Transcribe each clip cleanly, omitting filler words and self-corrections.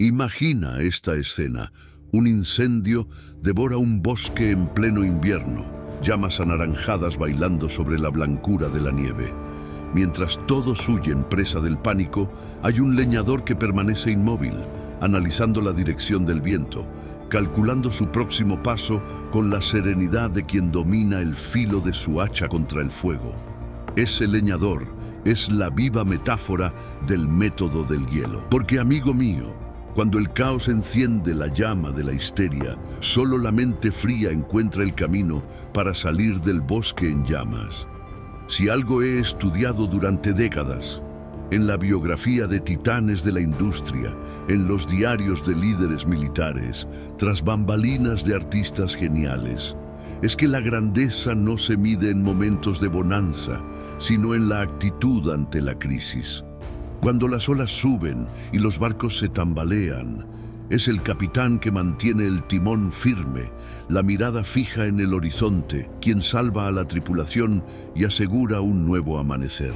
Imagina esta escena. Un incendio devora un bosque en pleno invierno, llamas anaranjadas bailando sobre la blancura de la nieve. Mientras todos huyen presa del pánico, hay un leñador que permanece inmóvil, analizando la dirección del viento, calculando su próximo paso con la serenidad de quien domina el filo de su hacha contra el fuego. Ese leñador es la viva metáfora del método del hielo. Porque, amigo mío, cuando el caos enciende la llama de la histeria, solo la mente fría encuentra el camino para salir del bosque en llamas. Si algo he estudiado durante décadas, en la biografía de titanes de la industria, en los diarios de líderes militares, tras bambalinas de artistas geniales, es que la grandeza no se mide en momentos de bonanza, sino en la actitud ante la crisis. Cuando las olas suben y los barcos se tambalean, es el capitán que mantiene el timón firme, la mirada fija en el horizonte, quien salva a la tripulación y asegura un nuevo amanecer.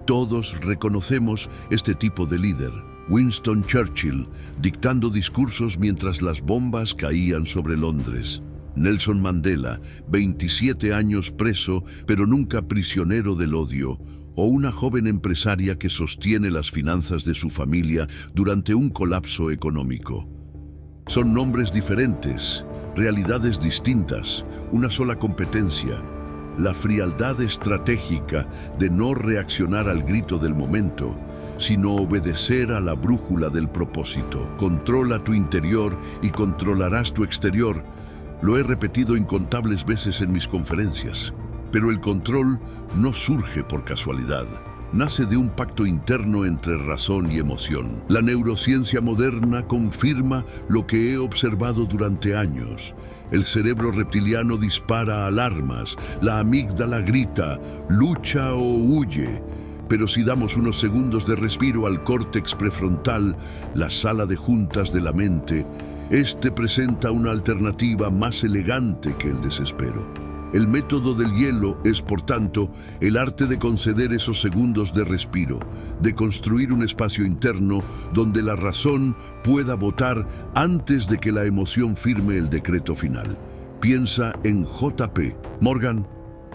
Todos reconocemos este tipo de líder. Winston Churchill, dictando discursos mientras las bombas caían sobre Londres. Nelson Mandela, 27 años preso, pero nunca prisionero del odio. O una joven empresaria que sostiene las finanzas de su familia durante un colapso económico. Son nombres diferentes, realidades distintas, una sola competencia. La frialdad estratégica de no reaccionar al grito del momento, sino obedecer a la brújula del propósito. Controla tu interior y controlarás tu exterior. Lo he repetido incontables veces en mis conferencias. Pero el control no surge por casualidad. Nace de un pacto interno entre razón y emoción. La neurociencia moderna confirma lo que he observado durante años. El cerebro reptiliano dispara alarmas, la amígdala grita, lucha o huye. Pero si damos unos segundos de respiro al córtex prefrontal, la sala de juntas de la mente, este presenta una alternativa más elegante que el desespero. El método del hielo es, por tanto, el arte de conceder esos segundos de respiro, de construir un espacio interno donde la razón pueda votar antes de que la emoción firme el decreto final. Piensa en J.P. Morgan,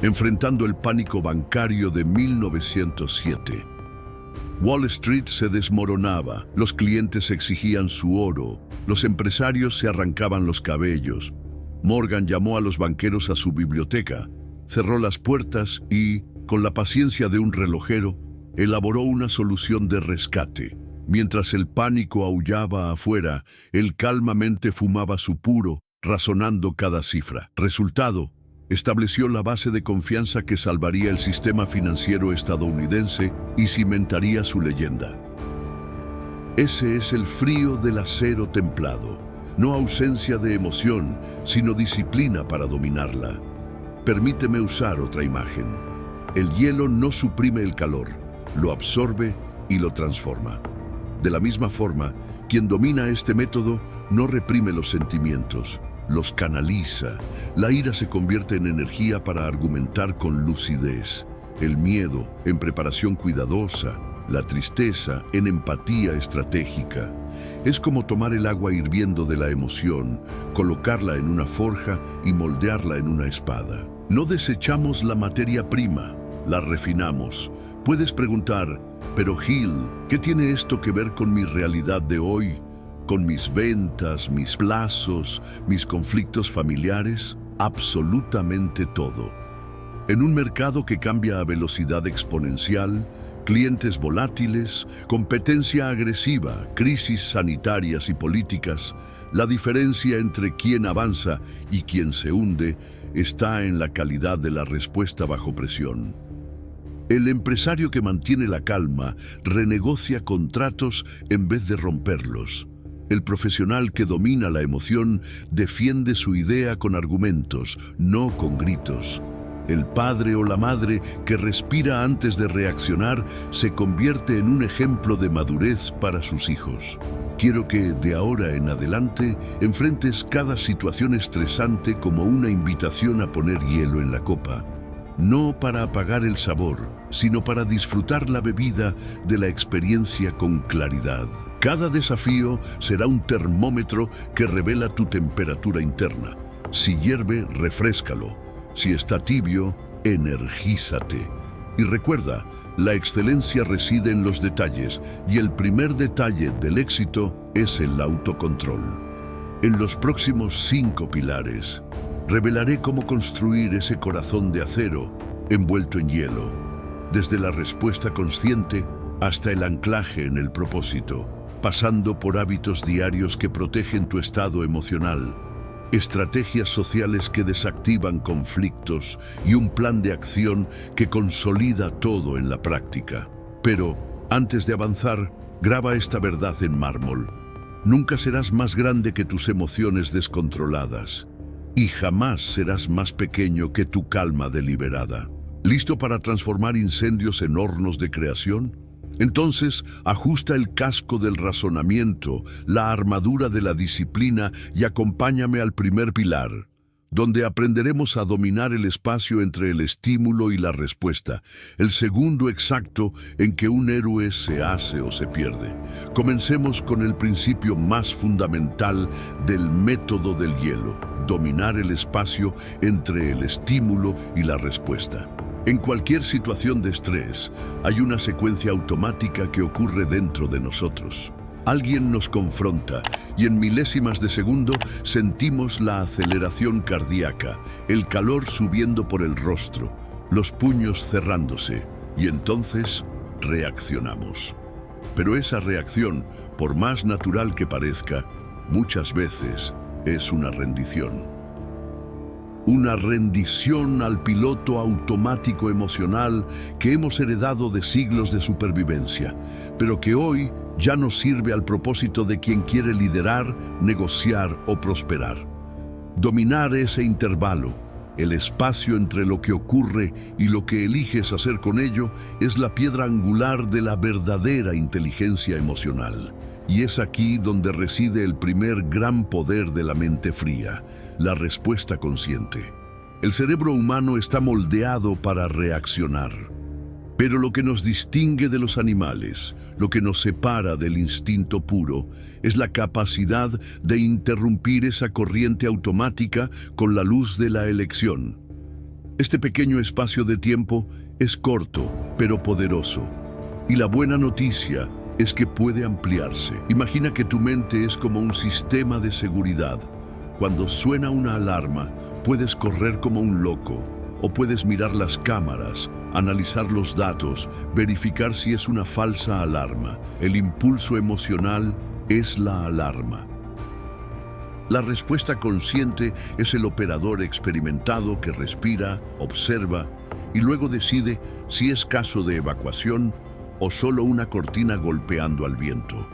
enfrentando el pánico bancario de 1907. Wall Street se desmoronaba, los clientes exigían su oro, los empresarios se arrancaban los cabellos. Morgan llamó a los banqueros a su biblioteca, cerró las puertas y, con la paciencia de un relojero, elaboró una solución de rescate. Mientras el pánico aullaba afuera, él calmamente fumaba su puro, razonando cada cifra. Resultado, estableció la base de confianza que salvaría el sistema financiero estadounidense y cimentaría su leyenda. Ese es el frío del acero templado. No ausencia de emoción, sino disciplina para dominarla. Permíteme usar otra imagen. El hielo no suprime el calor, lo absorbe y lo transforma. De la misma forma, quien domina este método no reprime los sentimientos, los canaliza. La ira se convierte en energía para argumentar con lucidez, el miedo en preparación cuidadosa, la tristeza en empatía estratégica. Es como tomar el agua hirviendo de la emoción, colocarla en una forja y moldearla en una espada. No desechamos la materia prima, la refinamos. Puedes preguntar, pero Gil, ¿qué tiene esto que ver con mi realidad de hoy? ¿Con mis ventas, mis plazos, mis conflictos familiares? Absolutamente todo. En un mercado que cambia a velocidad exponencial, clientes volátiles, competencia agresiva, crisis sanitarias y políticas, la diferencia entre quien avanza y quien se hunde está en la calidad de la respuesta bajo presión. El empresario que mantiene la calma renegocia contratos en vez de romperlos. El profesional que domina la emoción defiende su idea con argumentos, no con gritos. El padre o la madre que respira antes de reaccionar se convierte en un ejemplo de madurez para sus hijos. Quiero que, de ahora en adelante, enfrentes cada situación estresante como una invitación a poner hielo en la copa. no para apagar el sabor, sino para disfrutar la bebida de la experiencia con claridad. Cada desafío será un termómetro que revela tu temperatura interna. Si hierve, refréscalo. Si está tibio, energízate. Y recuerda, la excelencia reside en los detalles, y el primer detalle del éxito es el autocontrol. En los próximos 5 pilares, revelaré cómo construir ese corazón de acero envuelto en hielo, desde la respuesta consciente hasta el anclaje en el propósito, pasando por hábitos diarios que protegen tu estado emocional, estrategias sociales que desactivan conflictos y un plan de acción que consolida todo en la práctica. Pero, antes de avanzar, graba esta verdad en mármol. Nunca serás más grande que tus emociones descontroladas, y jamás serás más pequeño que tu calma deliberada. ¿Listo para transformar incendios en hornos de creación? Entonces, ajusta el casco del razonamiento, la armadura de la disciplina y acompáñame al primer pilar, donde aprenderemos a dominar el espacio entre el estímulo y la respuesta, el segundo exacto en que un héroe se hace o se pierde. Comencemos con el principio más fundamental del método del hielo: dominar el espacio entre el estímulo y la respuesta. En cualquier situación de estrés, hay una secuencia automática que ocurre dentro de nosotros. Alguien nos confronta y en milésimas de segundo sentimos la aceleración cardíaca, el calor subiendo por el rostro, los puños cerrándose, y entonces reaccionamos. Pero esa reacción, por más natural que parezca, muchas veces es una rendición. Una rendición al piloto automático emocional que hemos heredado de siglos de supervivencia, pero que hoy ya no sirve al propósito de quien quiere liderar, negociar o prosperar. Dominar ese intervalo, el espacio entre lo que ocurre y lo que eliges hacer con ello, es la piedra angular de la verdadera inteligencia emocional. Y es aquí donde reside el primer gran poder de la mente fría: la respuesta consciente. El cerebro humano está moldeado para reaccionar. Pero lo que nos distingue de los animales, lo que nos separa del instinto puro, es la capacidad de interrumpir esa corriente automática con la luz de la elección. Este pequeño espacio de tiempo es corto, pero poderoso. Y la buena noticia es que puede ampliarse. Imagina que tu mente es como un sistema de seguridad. Cuando suena una alarma, puedes correr como un loco, o puedes mirar las cámaras, analizar los datos, verificar si es una falsa alarma. El impulso emocional es la alarma. La respuesta consciente es el operador experimentado que respira, observa y luego decide si es caso de evacuación o solo una cortina golpeando al viento.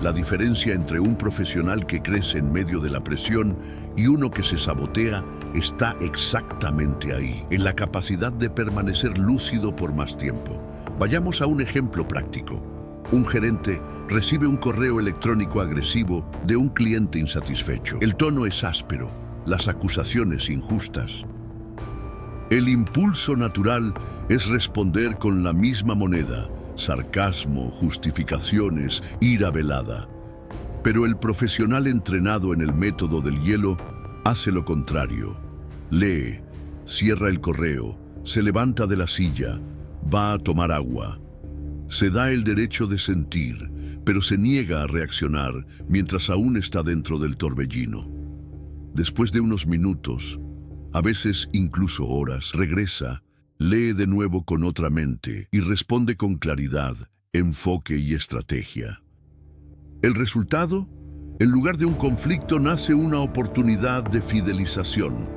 La diferencia entre un profesional que crece en medio de la presión y uno que se sabotea está exactamente ahí, en la capacidad de permanecer lúcido por más tiempo. Vayamos a un ejemplo práctico. Un gerente recibe un correo electrónico agresivo de un cliente insatisfecho. El tono es áspero, las acusaciones injustas. El impulso natural es responder con la misma moneda: sarcasmo, justificaciones, ira velada. Pero el profesional entrenado en el método del hielo hace lo contrario. Lee, cierra el correo, se levanta de la silla, va a tomar agua. Se da el derecho de sentir, pero se niega a reaccionar mientras aún está dentro del torbellino. Después de unos minutos, a veces incluso horas, regresa, lee de nuevo con otra mente y responde con claridad, enfoque y estrategia. ¿El resultado? En lugar de un conflicto nace una oportunidad de fidelización.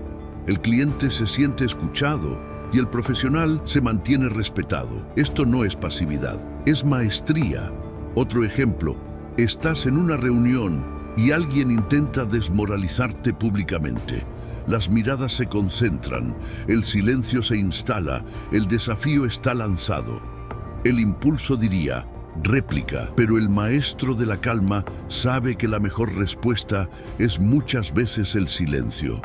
El cliente se siente escuchado y el profesional se mantiene respetado. Esto no es pasividad, es maestría. Otro ejemplo: estás en una reunión y alguien intenta desmoralizarte públicamente. Las miradas se concentran, el silencio se instala, el desafío está lanzado. El impulso diría: réplica, pero el maestro de la calma sabe que la mejor respuesta es muchas veces el silencio.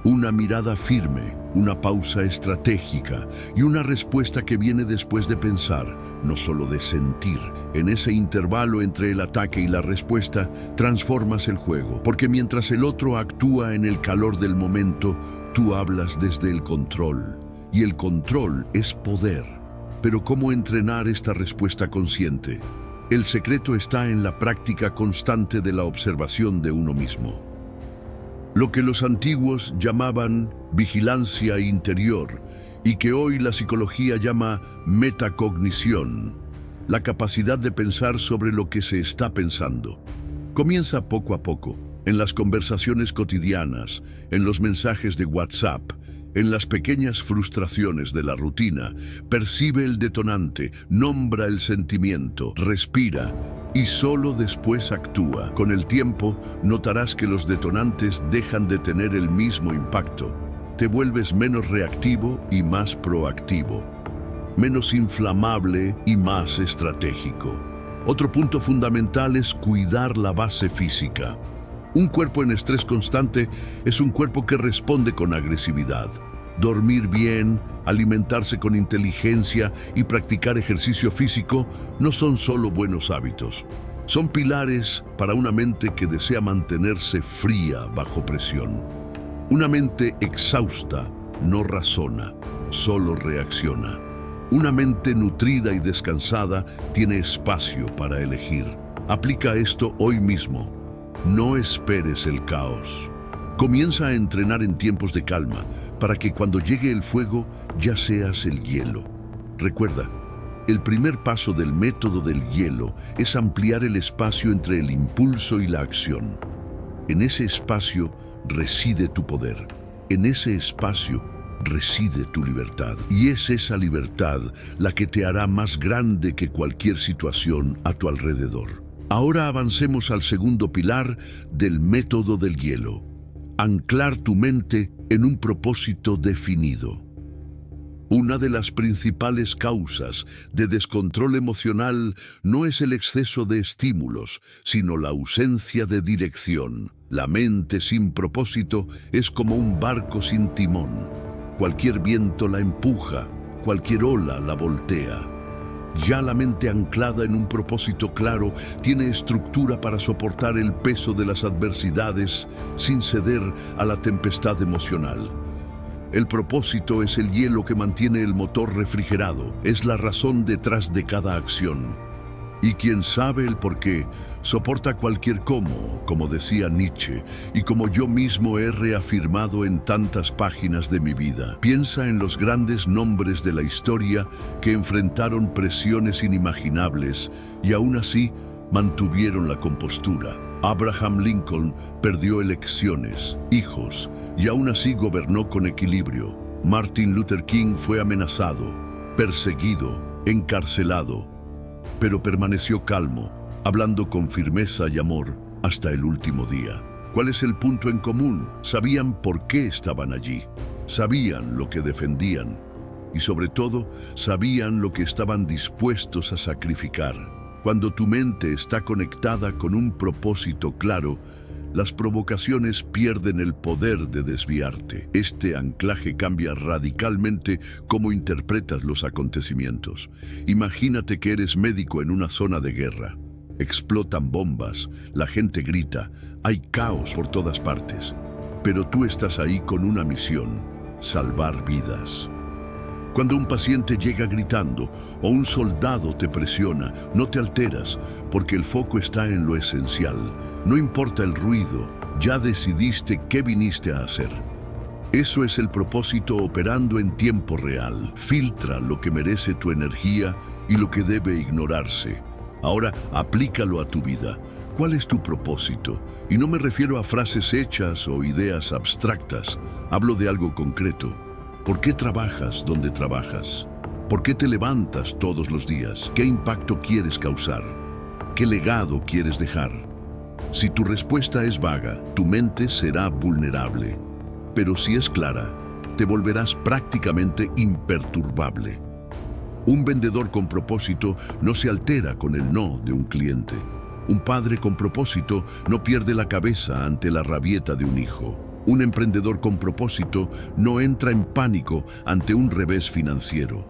Una mirada firme, una pausa estratégica y una respuesta que viene después de pensar, no solo de sentir. En ese intervalo entre el ataque y la respuesta, transformas el juego, porque mientras el otro actúa en el calor del momento, tú hablas desde el control. Y el control es poder. Pero ¿cómo entrenar esta respuesta consciente? El secreto está en la práctica constante de la observación de uno mismo. Lo que los antiguos llamaban vigilancia interior y que hoy la psicología llama metacognición, la capacidad de pensar sobre lo que se está pensando. Comienza poco a poco, en las conversaciones cotidianas, en los mensajes de WhatsApp, en las pequeñas frustraciones de la rutina. Percibe el detonante, nombra el sentimiento, respira y solo después actúa. Con el tiempo, notarás que los detonantes dejan de tener el mismo impacto. Te vuelves menos reactivo y más proactivo, menos inflamable y más estratégico. Otro punto fundamental es cuidar la base física. Un cuerpo en estrés constante es un cuerpo que responde con agresividad. Dormir bien, alimentarse con inteligencia y practicar ejercicio físico no son solo buenos hábitos. Son pilares para una mente que desea mantenerse fría bajo presión. Una mente exhausta no razona, solo reacciona. Una mente nutrida y descansada tiene espacio para elegir. Aplica esto hoy mismo. No esperes el caos. Comienza a entrenar en tiempos de calma para que cuando llegue el fuego ya seas el hielo. Recuerda, el primer paso del método del hielo es ampliar el espacio entre el impulso y la acción. En ese espacio reside tu poder. En ese espacio reside tu libertad. Y es esa libertad la que te hará más grande que cualquier situación a tu alrededor. Ahora avancemos al segundo pilar del método del hielo. Anclar tu mente en un propósito definido. Una de las principales causas de descontrol emocional no es el exceso de estímulos, sino la ausencia de dirección. La mente sin propósito es como un barco sin timón. Cualquier viento la empuja, cualquier ola la voltea. Ya la mente anclada en un propósito claro tiene estructura para soportar el peso de las adversidades sin ceder a la tempestad emocional. El propósito es el hielo que mantiene el motor refrigerado, es la razón detrás de cada acción. Y quien sabe el porqué, soporta cualquier cómo, como decía Nietzsche, y como yo mismo he reafirmado en tantas páginas de mi vida. Piensa en los grandes nombres de la historia que enfrentaron presiones inimaginables y aún así mantuvieron la compostura. Abraham Lincoln perdió elecciones, hijos, y aún así gobernó con equilibrio. Martin Luther King fue amenazado, perseguido, encarcelado, pero permaneció calmo, hablando con firmeza y amor hasta el último día. ¿Cuál es el punto en común? Sabían por qué estaban allí, sabían lo que defendían y sobre todo sabían lo que estaban dispuestos a sacrificar. Cuando tu mente está conectada con un propósito claro, las provocaciones pierden el poder de desviarte. Este anclaje cambia radicalmente cómo interpretas los acontecimientos. Imagínate que eres médico en una zona de guerra. Explotan bombas, la gente grita, hay caos por todas partes. Pero tú estás ahí con una misión: salvar vidas. Cuando un paciente llega gritando o un soldado te presiona, no te alteras, porque el foco está en lo esencial. No importa el ruido, ya decidiste qué viniste a hacer. Eso es el propósito operando en tiempo real. Filtra lo que merece tu energía y lo que debe ignorarse. Ahora aplícalo a tu vida. ¿Cuál es tu propósito? Y no me refiero a frases hechas o ideas abstractas. Hablo de algo concreto. ¿Por qué trabajas donde trabajas? ¿Por qué te levantas todos los días? ¿Qué impacto quieres causar? ¿Qué legado quieres dejar? Si tu respuesta es vaga, tu mente será vulnerable. Pero si es clara, te volverás prácticamente imperturbable. Un vendedor con propósito no se altera con el no de un cliente. Un padre con propósito no pierde la cabeza ante la rabieta de un hijo. Un emprendedor con propósito no entra en pánico ante un revés financiero.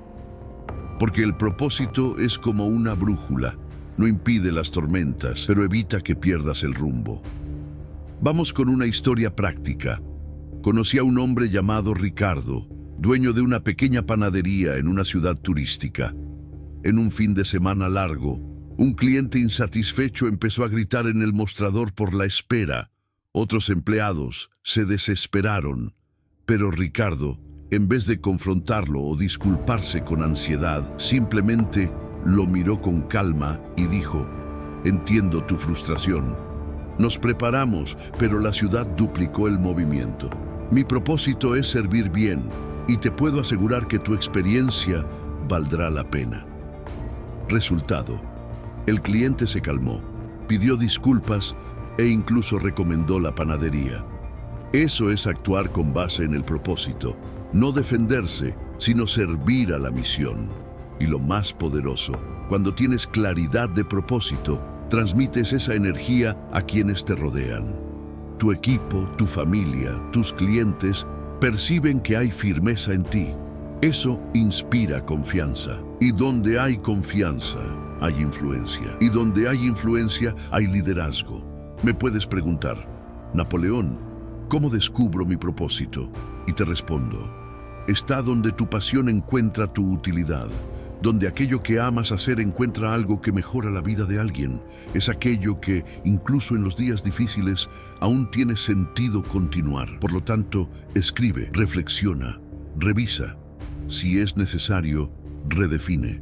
Porque el propósito es como una brújula. No impide las tormentas, pero evita que pierdas el rumbo. Vamos con una historia práctica. Conocí a un hombre llamado Ricardo, dueño de una pequeña panadería en una ciudad turística. En un fin de semana largo, un cliente insatisfecho empezó a gritar en el mostrador por la espera. Otros empleados se desesperaron, pero Ricardo, en vez de confrontarlo o disculparse con ansiedad, simplemente lo miró con calma y dijo: «Entiendo tu frustración. Nos preparamos, pero la ciudad duplicó el movimiento. Mi propósito es servir bien y te puedo asegurar que tu experiencia valdrá la pena». Resultado: el cliente se calmó, pidió disculpas e incluso recomendó la panadería. Eso es actuar con base en el propósito, no defenderse, sino servir a la misión. Y lo más poderoso, cuando tienes claridad de propósito, transmites esa energía a quienes te rodean. Tu equipo, tu familia, tus clientes perciben que hay firmeza en ti. Eso inspira confianza. Y donde hay confianza, hay influencia. Y donde hay influencia, hay liderazgo. Me puedes preguntar: Napoleón, ¿cómo descubro mi propósito? Y te respondo: está donde tu pasión encuentra tu utilidad. Donde aquello que amas hacer encuentra algo que mejora la vida de alguien. Es aquello que, incluso en los días difíciles, aún tiene sentido continuar. Por lo tanto, escribe, reflexiona, revisa. Si es necesario, redefine.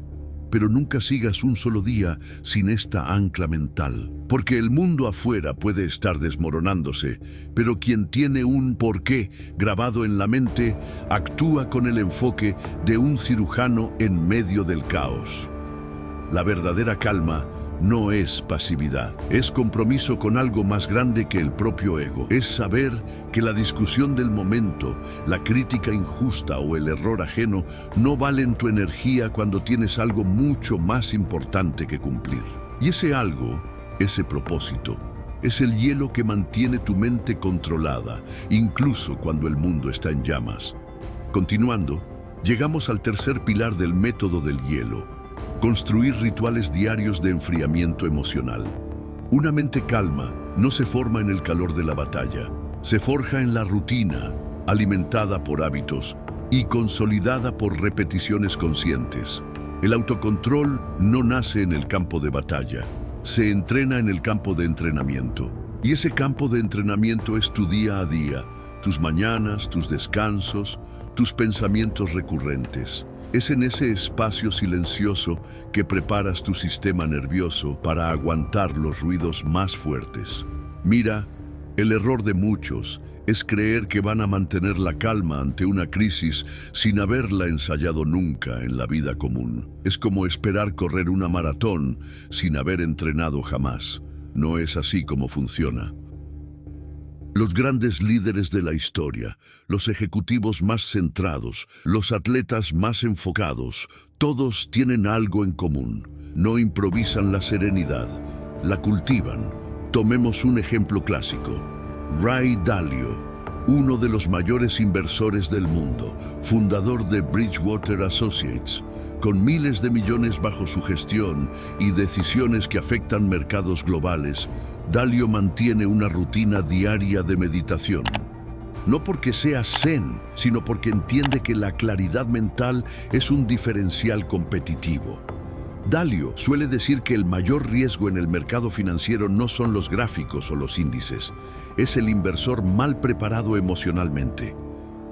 Pero nunca sigas un solo día sin esta ancla mental. Porque el mundo afuera puede estar desmoronándose, pero quien tiene un porqué grabado en la mente actúa con el enfoque de un cirujano en medio del caos. La verdadera calma no es pasividad, es compromiso con algo más grande que el propio ego. Es saber que la discusión del momento, la crítica injusta o el error ajeno no valen tu energía cuando tienes algo mucho más importante que cumplir. Y ese algo, ese propósito, es el hielo que mantiene tu mente controlada, incluso cuando el mundo está en llamas. Continuando, llegamos al tercer pilar del método del hielo: construir rituales diarios de enfriamiento emocional. Una mente calma no se forma en el calor de la batalla, se forja en la rutina, alimentada por hábitos y consolidada por repeticiones conscientes. El autocontrol no nace en el campo de batalla, se entrena en el campo de entrenamiento. Y ese campo de entrenamiento es tu día a día, tus mañanas, tus descansos, tus pensamientos recurrentes. Es en ese espacio silencioso que preparas tu sistema nervioso para aguantar los ruidos más fuertes. Mira, el error de muchos es creer que van a mantener la calma ante una crisis sin haberla ensayado nunca en la vida común. Es como esperar correr una maratón sin haber entrenado jamás. No es así como funciona. Los grandes líderes de la historia, los ejecutivos más centrados, los atletas más enfocados, todos tienen algo en común. No improvisan la serenidad, la cultivan. Tomemos un ejemplo clásico: Ray Dalio, uno de los mayores inversores del mundo, fundador de Bridgewater Associates, con miles de millones bajo su gestión y decisiones que afectan mercados globales. Dalio mantiene una rutina diaria de meditación. No porque sea zen, sino porque entiende que la claridad mental es un diferencial competitivo. Dalio suele decir que el mayor riesgo en el mercado financiero no son los gráficos o los índices, es el inversor mal preparado emocionalmente.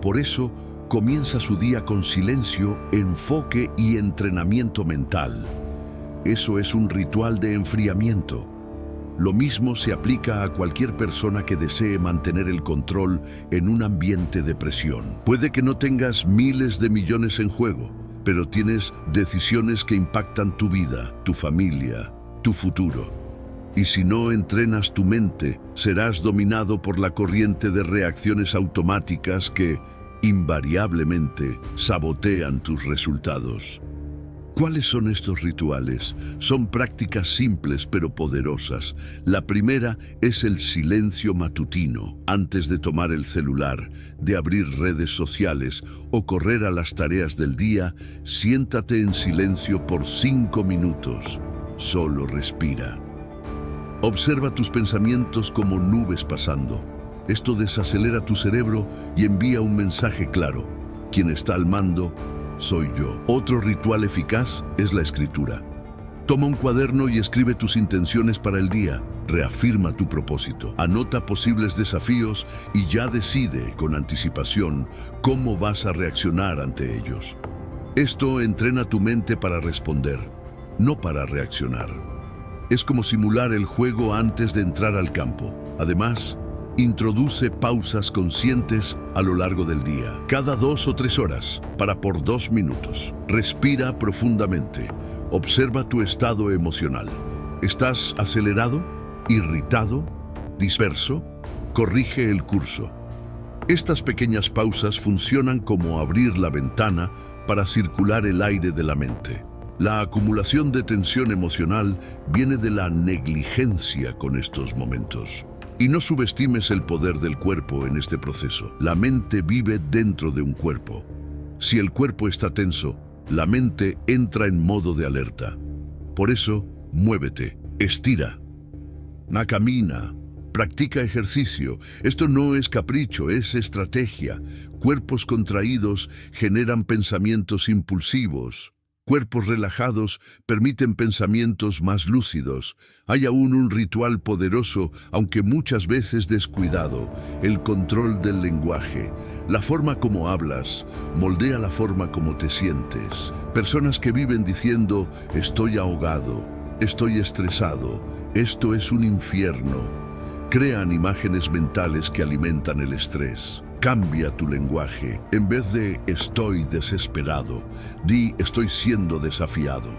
Por eso, comienza su día con silencio, enfoque y entrenamiento mental. Eso es un ritual de enfriamiento. Lo mismo se aplica a cualquier persona que desee mantener el control en un ambiente de presión. Puede que no tengas miles de millones en juego, pero tienes decisiones que impactan tu vida, tu familia, tu futuro. Y si no entrenas tu mente, serás dominado por la corriente de reacciones automáticas que, invariablemente, sabotean tus resultados. ¿Cuáles son estos rituales? Son prácticas simples pero poderosas. La primera es el silencio matutino. Antes de tomar el celular, de abrir redes sociales o correr a las tareas del día, siéntate en silencio por 5 minutos. Solo respira. Observa tus pensamientos como nubes pasando. Esto desacelera tu cerebro y envía un mensaje claro. Quien está al mando soy yo. Otro ritual eficaz es la escritura. Toma un cuaderno y escribe tus intenciones para el día. Reafirma tu propósito. Anota posibles desafíos y ya decide con anticipación cómo vas a reaccionar ante ellos. Esto entrena tu mente para responder, no para reaccionar. Es como simular el juego antes de entrar al campo. Además, introduce pausas conscientes a lo largo del día, cada 2 o 3 horas, para por 2 minutos. Respira profundamente. Observa tu estado emocional. ¿Estás acelerado? ¿Irritado? ¿Disperso? Corrige el curso. Estas pequeñas pausas funcionan como abrir la ventana para circular el aire de la mente. La acumulación de tensión emocional viene de la negligencia con estos momentos. Y no subestimes el poder del cuerpo en este proceso. La mente vive dentro de un cuerpo. Si el cuerpo está tenso, la mente entra en modo de alerta. Por eso, muévete, estira, camina, practica ejercicio. Esto no es capricho, es estrategia. Cuerpos contraídos generan pensamientos impulsivos. Cuerpos relajados permiten pensamientos más lúcidos. Hay aún un ritual poderoso, aunque muchas veces descuidado: el control del lenguaje. La forma como hablas moldea la forma como te sientes. Personas que viven diciendo estoy ahogado, estoy estresado, esto es un infierno, crean imágenes mentales que alimentan el estrés. Cambia tu lenguaje. En vez de estoy desesperado, di estoy siendo desafiado.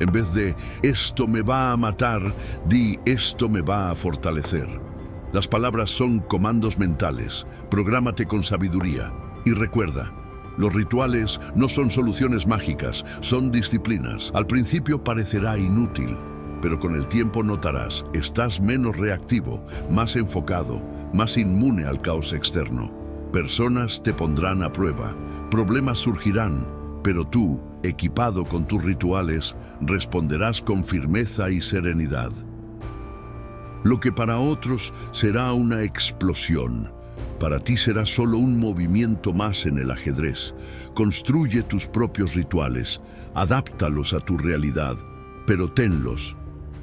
En vez de esto me va a matar, di esto me va a fortalecer. Las palabras son comandos mentales. Prográmate con sabiduría. Y recuerda, los rituales no son soluciones mágicas, son disciplinas. Al principio parecerá inútil, pero con el tiempo notarás, estás menos reactivo, más enfocado, más inmune al caos externo. Personas te pondrán a prueba, problemas surgirán, pero tú, equipado con tus rituales, responderás con firmeza y serenidad. Lo que para otros será una explosión, para ti será solo un movimiento más en el ajedrez. Construye tus propios rituales, adáptalos a tu realidad, pero tenlos.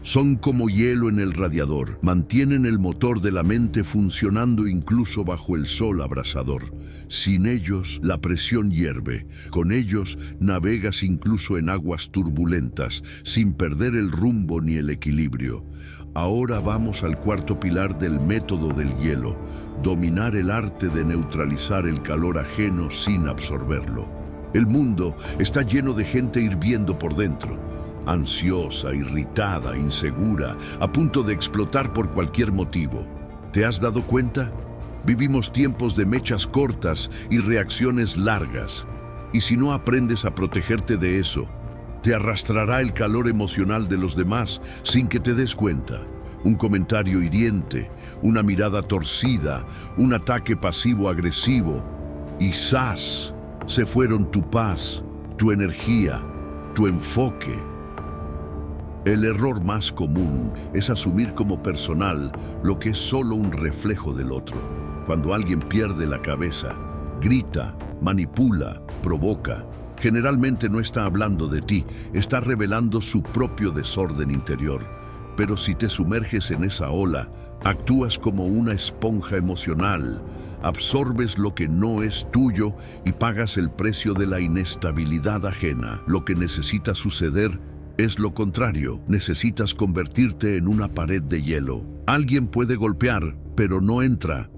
Son como hielo en el radiador, mantienen el motor de la mente funcionando incluso bajo el sol abrasador. Sin ellos, la presión hierve. Con ellos, navegas incluso en aguas turbulentas, sin perder el rumbo ni el equilibrio. Ahora vamos al cuarto pilar del método del hielo: dominar el arte de neutralizar el calor ajeno sin absorberlo. El mundo está lleno de gente hirviendo por dentro. Ansiosa, irritada, insegura, a punto de explotar por cualquier motivo. ¿Te has dado cuenta? Vivimos tiempos de mechas cortas y reacciones largas. Y si no aprendes a protegerte de eso, te arrastrará el calor emocional de los demás sin que te des cuenta. Un comentario hiriente, una mirada torcida, un ataque pasivo-agresivo. Y ¡zas! Se fueron tu paz, tu energía, tu enfoque. El error más común es asumir como personal lo que es solo un reflejo del otro. Cuando alguien pierde la cabeza, grita, manipula, provoca, generalmente no está hablando de ti, está revelando su propio desorden interior. Pero si te sumerges en esa ola, actúas como una esponja emocional, absorbes lo que no es tuyo y pagas el precio de la inestabilidad ajena. Lo que necesita suceder es lo contrario. Necesitas convertirte en una pared de hielo. Alguien puede golpear, pero no entra.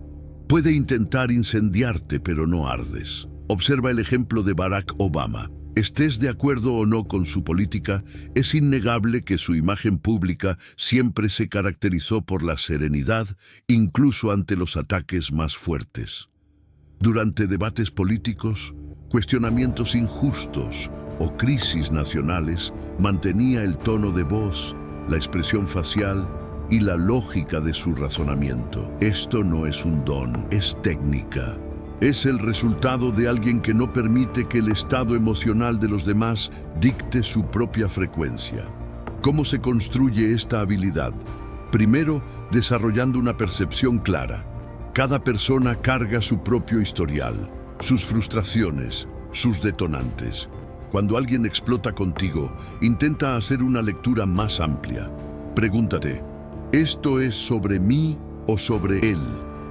Puede intentar incendiarte, pero no ardes. Observa el ejemplo de Barack Obama. Estés de acuerdo o no con su política, es innegable que su imagen pública siempre se caracterizó por la serenidad, incluso ante los ataques más fuertes. Durante debates políticos, cuestionamientos injustos o crisis nacionales, mantenía el tono de voz, la expresión facial y la lógica de su razonamiento. Esto no es un don, es técnica. Es el resultado de alguien que no permite que el estado emocional de los demás dicte su propia frecuencia. ¿Cómo se construye esta habilidad? Primero, desarrollando una percepción clara. Cada persona carga su propio historial, sus frustraciones, sus detonantes. Cuando alguien explota contigo, intenta hacer una lectura más amplia. Pregúntate, ¿esto es sobre mí o sobre él,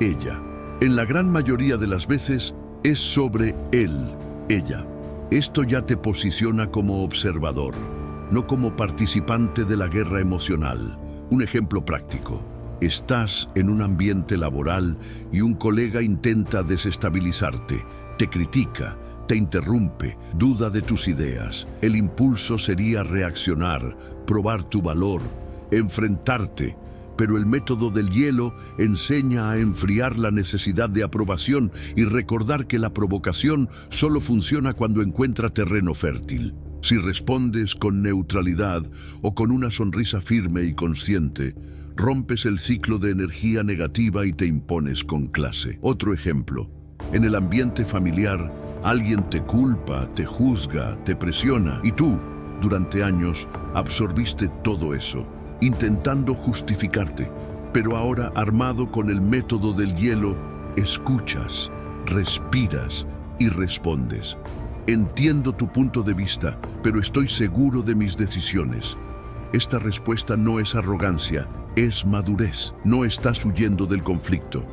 ella? En la gran mayoría de las veces, es sobre él, ella. Esto ya te posiciona como observador, no como participante de la guerra emocional. Un ejemplo práctico. Estás en un ambiente laboral y un colega intenta desestabilizarte, te critica, te interrumpe, duda de tus ideas. El impulso sería reaccionar, probar tu valor, enfrentarte, pero el método del hielo enseña a enfriar la necesidad de aprobación y recordar que la provocación solo funciona cuando encuentra terreno fértil. Si respondes con neutralidad o con una sonrisa firme y consciente, rompes el ciclo de energía negativa y te impones con clase. Otro ejemplo. En el ambiente familiar, alguien te culpa, te juzga, te presiona y tú, durante años, absorbiste todo eso, intentando justificarte, pero ahora armado con el método del hielo, escuchas, respiras y respondes. Entiendo tu punto de vista, pero estoy seguro de mis decisiones. Esta respuesta no es arrogancia, es madurez. No estás huyendo del conflicto.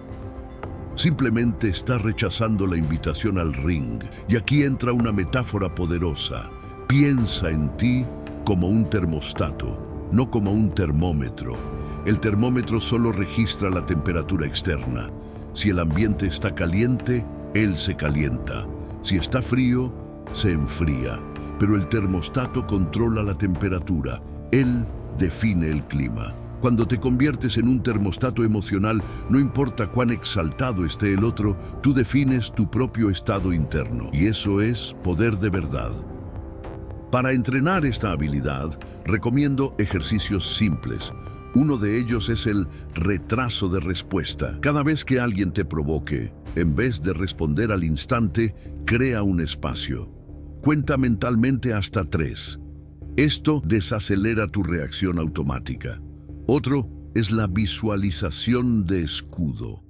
Simplemente estás rechazando la invitación al ring. Y aquí entra una metáfora poderosa. Piensa en ti como un termostato, no como un termómetro. El termómetro solo registra la temperatura externa. Si el ambiente está caliente, él se calienta. Si está frío, se enfría. Pero el termostato controla la temperatura. Él define el clima. Cuando te conviertes en un termostato emocional, no importa cuán exaltado esté el otro, tú defines tu propio estado interno. Y eso es poder de verdad. Para entrenar esta habilidad, recomiendo ejercicios simples. Uno de ellos es el retraso de respuesta. Cada vez que alguien te provoque, en vez de responder al instante, crea un espacio. Cuenta mentalmente hasta 3. Esto desacelera tu reacción automática. Otro es la visualización de escudo.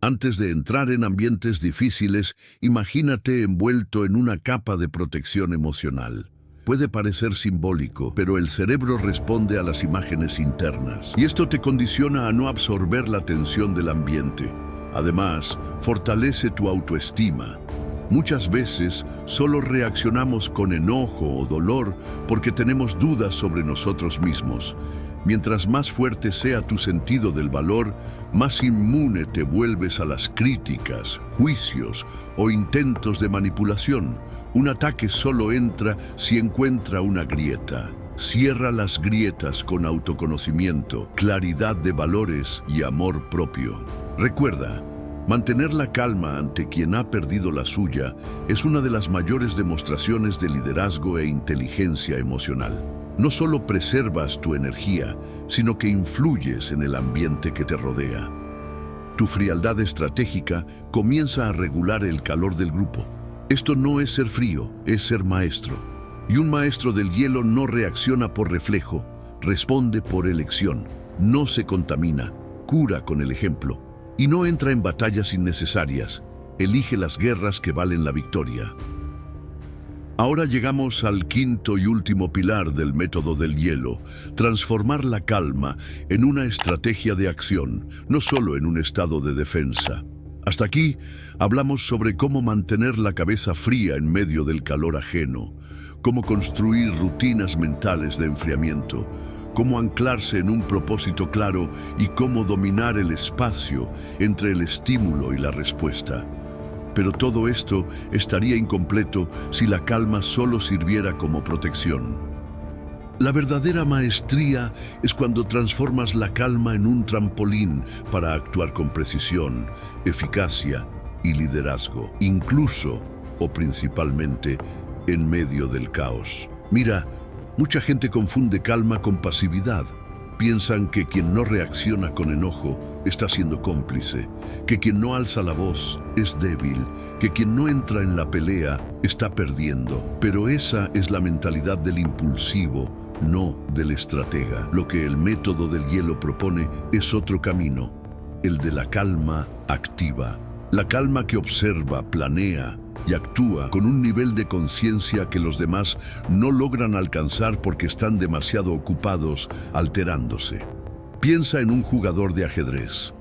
Antes de entrar en ambientes difíciles, imagínate envuelto en una capa de protección emocional. Puede parecer simbólico, pero el cerebro responde a las imágenes internas. Y esto te condiciona a no absorber la tensión del ambiente. Además, fortalece tu autoestima. Muchas veces solo reaccionamos con enojo o dolor porque tenemos dudas sobre nosotros mismos. Mientras más fuerte sea tu sentido del valor, más inmune te vuelves a las críticas, juicios o intentos de manipulación. Un ataque solo entra si encuentra una grieta. Cierra las grietas con autoconocimiento, claridad de valores y amor propio. Recuerda, mantener la calma ante quien ha perdido la suya es una de las mayores demostraciones de liderazgo e inteligencia emocional. No solo preservas tu energía, sino que influyes en el ambiente que te rodea. Tu frialdad estratégica comienza a regular el calor del grupo. Esto no es ser frío, es ser maestro. Y un maestro del hielo no reacciona por reflejo, responde por elección. No se contamina, cura con el ejemplo. Y no entra en batallas innecesarias, elige las guerras que valen la victoria. Ahora llegamos al quinto y último pilar del método del hielo, transformar la calma en una estrategia de acción, no solo en un estado de defensa. Hasta aquí hablamos sobre cómo mantener la cabeza fría en medio del calor ajeno, cómo construir rutinas mentales de enfriamiento, cómo anclarse en un propósito claro y cómo dominar el espacio entre el estímulo y la respuesta. Pero todo esto estaría incompleto si la calma solo sirviera como protección. La verdadera maestría es cuando transformas la calma en un trampolín para actuar con precisión, eficacia y liderazgo, incluso o principalmente en medio del caos. Mira, mucha gente confunde calma con pasividad. Piensan que quien no reacciona con enojo está siendo cómplice, que quien no alza la voz es débil, que quien no entra en la pelea está perdiendo. Pero esa es la mentalidad del impulsivo, no del estratega. Lo que el método del hielo propone es otro camino, el de la calma activa. La calma que observa, planea y actúa con un nivel de conciencia que los demás no logran alcanzar porque están demasiado ocupados alterándose. Piensa en un jugador de ajedrez.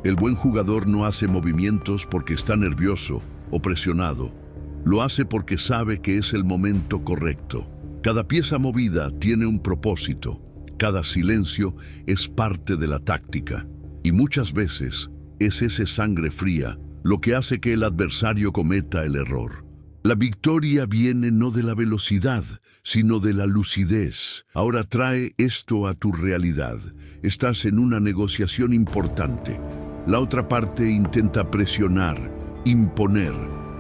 El buen jugador no hace movimientos porque está nervioso o presionado. Lo hace porque sabe que es el momento correcto. Cada pieza movida tiene un propósito. Cada silencio es parte de la táctica. Y muchas veces es esa sangre fría lo que hace que el adversario cometa el error. La victoria viene no de la velocidad, sino de la lucidez. Ahora trae esto a tu realidad. Estás en una negociación importante. La otra parte intenta presionar, imponer,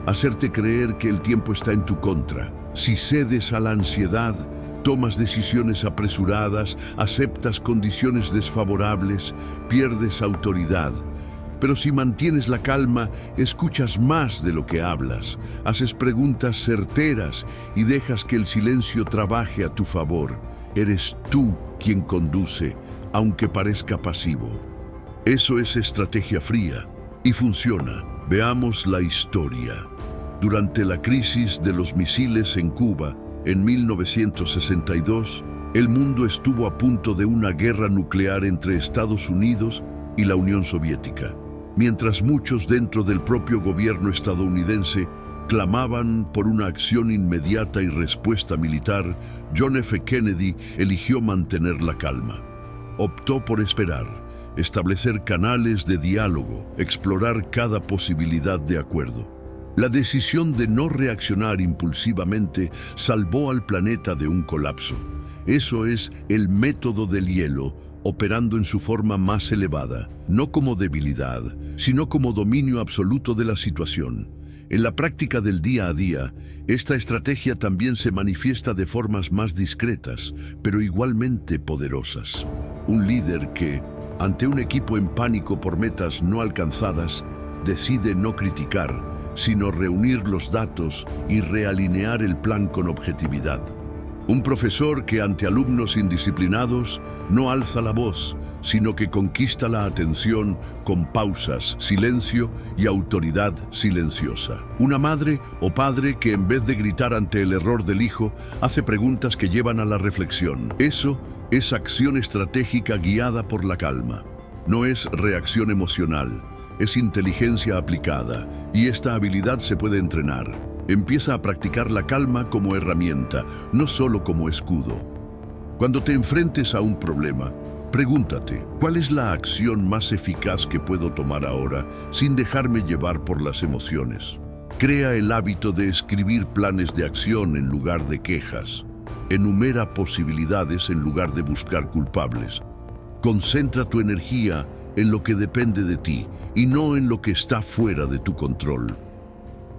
hacerte creer que el tiempo está en tu contra. Si cedes a la ansiedad, tomas decisiones apresuradas, aceptas condiciones desfavorables, pierdes autoridad. Pero si mantienes la calma, escuchas más de lo que hablas, haces preguntas certeras y dejas que el silencio trabaje a tu favor. Eres tú quien conduce, aunque parezca pasivo. Eso es estrategia fría y funciona. Veamos la historia. Durante la crisis de los misiles en Cuba, en 1962, el mundo estuvo a punto de una guerra nuclear entre Estados Unidos y la Unión Soviética. Mientras muchos dentro del propio gobierno estadounidense clamaban por una acción inmediata y respuesta militar, John F. Kennedy eligió mantener la calma. Optó por esperar, establecer canales de diálogo, explorar cada posibilidad de acuerdo. La decisión de no reaccionar impulsivamente salvó al planeta de un colapso. Eso es el método del hielo, operando en su forma más elevada, no como debilidad, sino como dominio absoluto de la situación. En la práctica del día a día, esta estrategia también se manifiesta de formas más discretas, pero igualmente poderosas. Un líder que, ante un equipo en pánico por metas no alcanzadas, decide no criticar, sino reunir los datos y realinear el plan con objetividad. Un profesor que ante alumnos indisciplinados no alza la voz, sino que conquista la atención con pausas, silencio y autoridad silenciosa. Una madre o padre que en vez de gritar ante el error del hijo, hace preguntas que llevan a la reflexión. Eso es acción estratégica guiada por la calma. No es reacción emocional, es inteligencia aplicada, y esta habilidad se puede entrenar. Empieza a practicar la calma como herramienta, no solo como escudo. Cuando te enfrentes a un problema, pregúntate, ¿cuál es la acción más eficaz que puedo tomar ahora sin dejarme llevar por las emociones? Crea el hábito de escribir planes de acción en lugar de quejas. Enumera posibilidades en lugar de buscar culpables. Concentra tu energía en lo que depende de ti y no en lo que está fuera de tu control.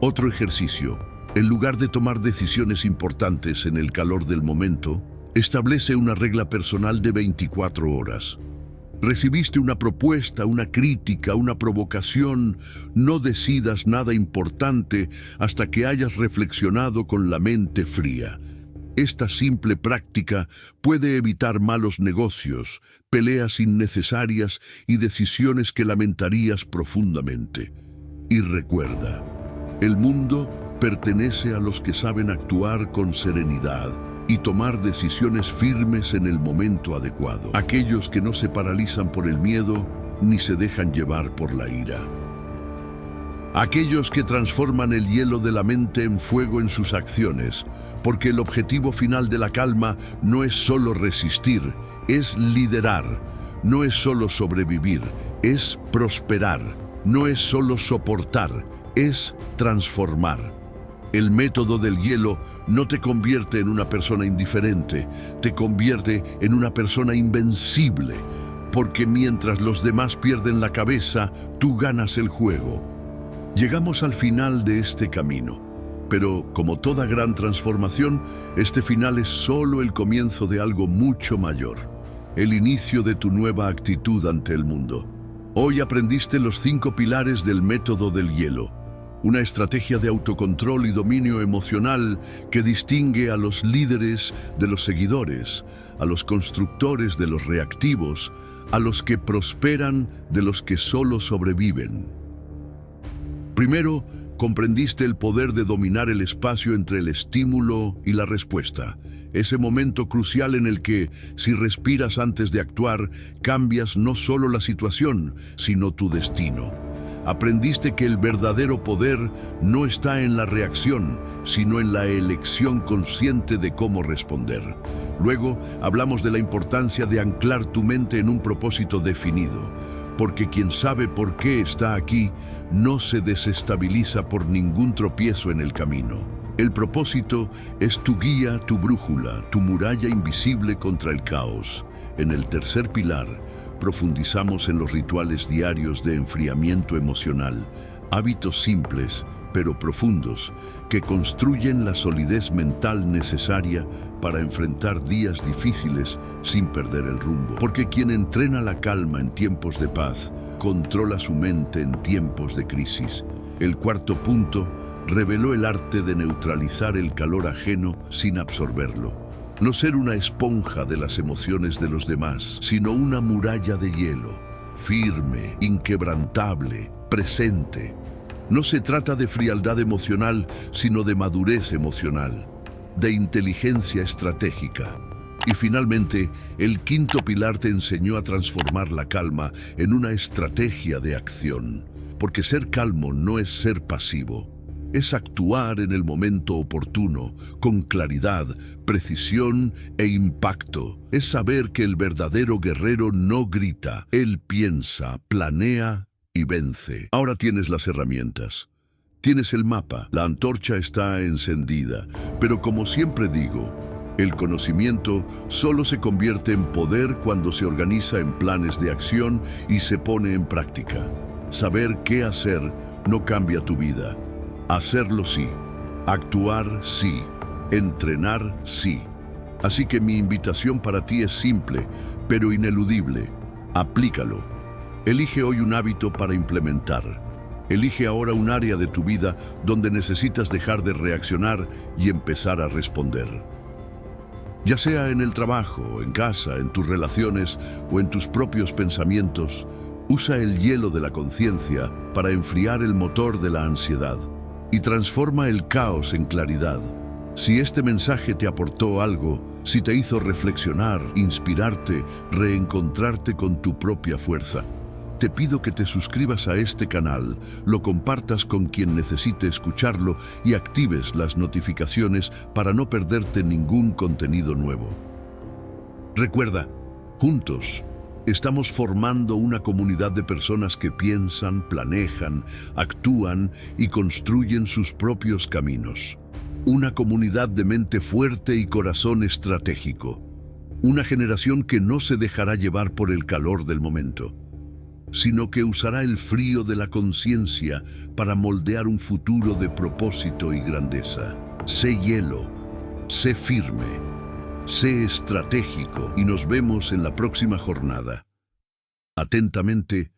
Otro ejercicio. En lugar de tomar decisiones importantes en el calor del momento, establece una regla personal de 24 horas. Recibiste una propuesta, una crítica, una provocación, no decidas nada importante hasta que hayas reflexionado con la mente fría. Esta simple práctica puede evitar malos negocios, peleas innecesarias y decisiones que lamentarías profundamente. Y recuerda, el mundo pertenece a los que saben actuar con serenidad y tomar decisiones firmes en el momento adecuado. Aquellos que no se paralizan por el miedo ni se dejan llevar por la ira. Aquellos que transforman el hielo de la mente en fuego en sus acciones, porque el objetivo final de la calma no es solo resistir, es liderar. No es solo sobrevivir, es prosperar. No es solo soportar, es transformar. El método del hielo no te convierte en una persona indiferente, te convierte en una persona invencible, porque mientras los demás pierden la cabeza, tú ganas el juego. Llegamos al final de este camino, pero como toda gran transformación, este final es solo el comienzo de algo mucho mayor, el inicio de tu nueva actitud ante el mundo. Hoy aprendiste los 5 pilares del método del hielo, una estrategia de autocontrol y dominio emocional que distingue a los líderes de los seguidores, a los constructores de los reactivos, a los que prosperan de los que solo sobreviven. Primero, comprendiste el poder de dominar el espacio entre el estímulo y la respuesta, ese momento crucial en el que, si respiras antes de actuar, cambias no solo la situación, sino tu destino. Aprendiste que el verdadero poder no está en la reacción, sino en la elección consciente de cómo responder. Luego, hablamos de la importancia de anclar tu mente en un propósito definido, porque quien sabe por qué está aquí no se desestabiliza por ningún tropiezo en el camino. El propósito es tu guía, tu brújula, tu muralla invisible contra el caos. En el tercer pilar, profundizamos en los rituales diarios de enfriamiento emocional, hábitos simples pero profundos que construyen la solidez mental necesaria para enfrentar días difíciles sin perder el rumbo. Porque quien entrena la calma en tiempos de paz, controla su mente en tiempos de crisis. El cuarto punto reveló el arte de neutralizar el calor ajeno sin absorberlo. No ser una esponja de las emociones de los demás, sino una muralla de hielo, firme, inquebrantable, presente. No se trata de frialdad emocional, sino de madurez emocional, de inteligencia estratégica. Y finalmente, el quinto pilar te enseñó a transformar la calma en una estrategia de acción. Porque ser calmo no es ser pasivo. Es actuar en el momento oportuno, con claridad, precisión e impacto. Es saber que el verdadero guerrero no grita, él piensa, planea y vence. Ahora tienes las herramientas. Tienes el mapa, la antorcha está encendida, pero como siempre digo, el conocimiento solo se convierte en poder cuando se organiza en planes de acción y se pone en práctica. Saber qué hacer no cambia tu vida. Hacerlo sí, actuar sí, entrenar sí. Así que mi invitación para ti es simple, pero ineludible. Aplícalo. Elige hoy un hábito para implementar. Elige ahora un área de tu vida donde necesitas dejar de reaccionar y empezar a responder. Ya sea en el trabajo, en casa, en tus relaciones o en tus propios pensamientos, usa el hielo de la conciencia para enfriar el motor de la ansiedad y transforma el caos en claridad. Si este mensaje te aportó algo, si te hizo reflexionar, inspirarte, reencontrarte con tu propia fuerza, te pido que te suscribas a este canal, lo compartas con quien necesite escucharlo y actives las notificaciones para no perderte ningún contenido nuevo. Recuerda, juntos estamos formando una comunidad de personas que piensan, planean, actúan y construyen sus propios caminos. Una comunidad de mente fuerte y corazón estratégico. Una generación que no se dejará llevar por el calor del momento, sino que usará el frío de la conciencia para moldear un futuro de propósito y grandeza. Sé hielo, sé firme, sé estratégico y nos vemos en la próxima jornada. Atentamente,